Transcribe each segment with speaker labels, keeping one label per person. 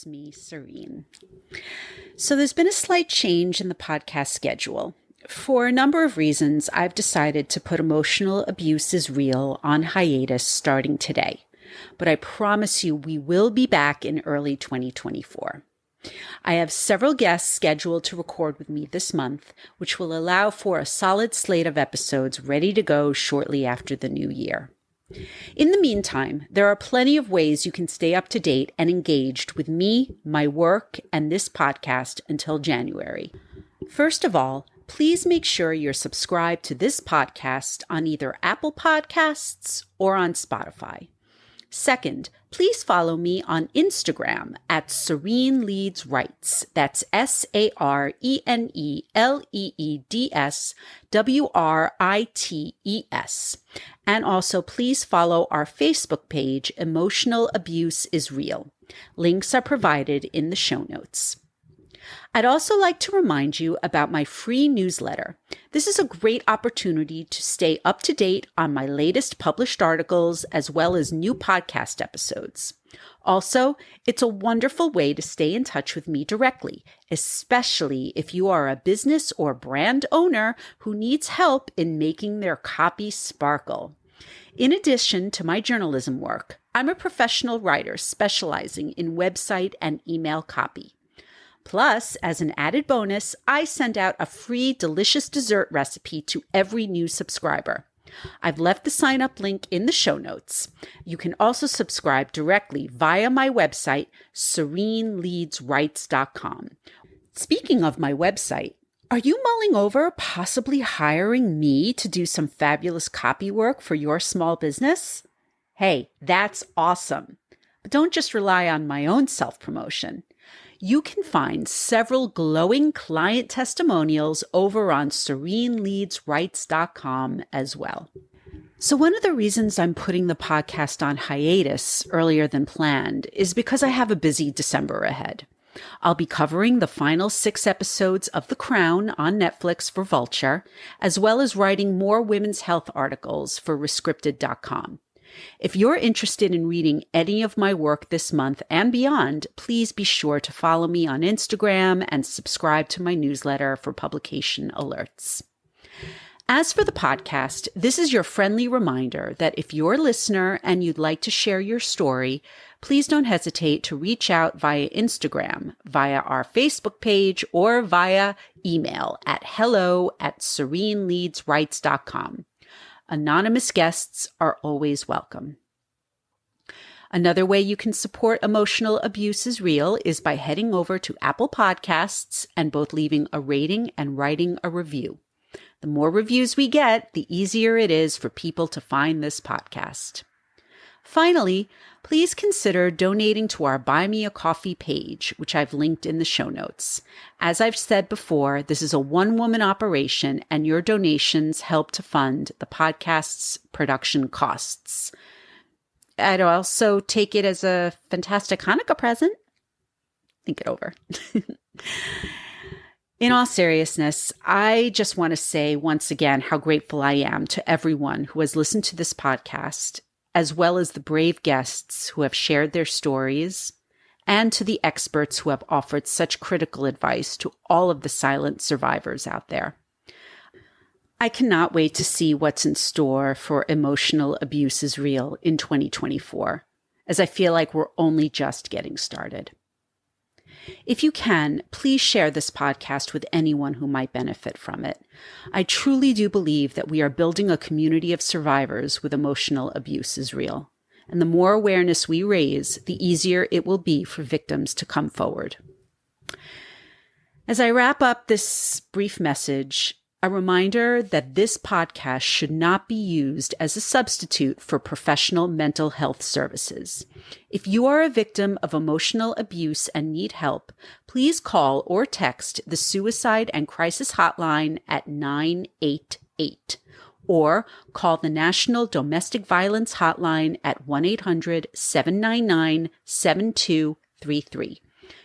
Speaker 1: It's me, Serene. So there's been a slight change in the podcast schedule. For a number of reasons, I've decided to put Emotional Abuse is Real on hiatus starting today. But I promise you we will be back in early 2024. I have several guests scheduled to record with me this month, which will allow for a solid slate of episodes ready to go shortly after the new year. In the meantime, there are plenty of ways you can stay up to date and engaged with me, my work, and this podcast until January. First of all, please make sure you're subscribed to this podcast on either Apple Podcasts or on Spotify. Second, please follow me on Instagram at Serene Leads Writes. That's SarenLeedsWrites. And also please follow our Facebook page, Emotional Abuse is Real. Links are provided in the show notes. I'd also like to remind you about my free newsletter. This is a great opportunity to stay up to date on my latest published articles as well as new podcast episodes. Also, it's a wonderful way to stay in touch with me directly, especially if you are a business or brand owner who needs help in making their copy sparkle. In addition to my journalism work, I'm a professional writer specializing in website and email copy. Plus, as an added bonus, I send out a free delicious dessert recipe to every new subscriber. I've left the sign-up link in the show notes. You can also subscribe directly via my website, sereneleadswrites.com. Speaking of my website, are you mulling over possibly hiring me to do some fabulous copy work for your small business? Hey, that's awesome. But don't just rely on my own self-promotion. You can find several glowing client testimonials over on sereneleadswrites.com as well. So one of the reasons I'm putting the podcast on hiatus earlier than planned is because I have a busy December ahead. I'll be covering the final 6 episodes of The Crown on Netflix for Vulture, as well as writing more women's health articles for Rescripted.com. If you're interested in reading any of my work this month and beyond, please be sure to follow me on Instagram and subscribe to my newsletter for publication alerts. As for the podcast, this is your friendly reminder that if you're a listener and you'd like to share your story, please don't hesitate to reach out via Instagram, via our Facebook page, or via email at hello@sereneleadswrites.com. Anonymous guests are always welcome. Another way you can support Emotional Abuse is Real is by heading over to Apple Podcasts and both leaving a rating and writing a review. The more reviews we get, the easier it is for people to find this podcast. Finally, please consider donating to our Buy Me a Coffee page, which I've linked in the show notes. As I've said before, this is a one-woman operation, and your donations help to fund the podcast's production costs. I'd also take it as a fantastic Hanukkah present. Think it over. In all seriousness, I just want to say once again how grateful I am to everyone who has listened to this podcast, as well as the brave guests who have shared their stories, and to the experts who have offered such critical advice to all of the silent survivors out there. I cannot wait to see what's in store for Emotional Abuse is Real in 2024, as I feel like we're only just getting started. If you can, please share this podcast with anyone who might benefit from it. I truly do believe that we are building a community of survivors with Emotional Abuse is Real. And the more awareness we raise, the easier it will be for victims to come forward. As I wrap up this brief message, a reminder that this podcast should not be used as a substitute for professional mental health services. If you are a victim of emotional abuse and need help, please call or text the Suicide and Crisis Hotline at 988 or call the National Domestic Violence Hotline at 1-800-799-7233.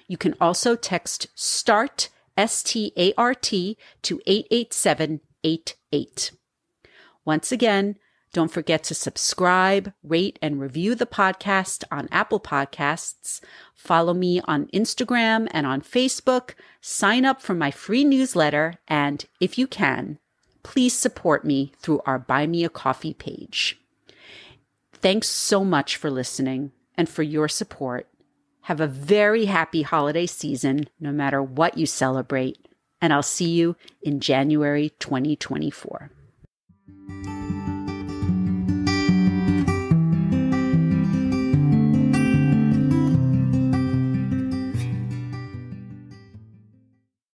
Speaker 1: You can also text START, START, to 88788. Once again, Don't forget to subscribe, rate, and review the podcast on Apple Podcasts. Follow me on Instagram and on Facebook. Sign up for my free newsletter. And if you can, please support me through our Buy Me a Coffee page. Thanks so much for listening and for your support. Have a very happy holiday season, no matter what you celebrate. And I'll see you in January 2024.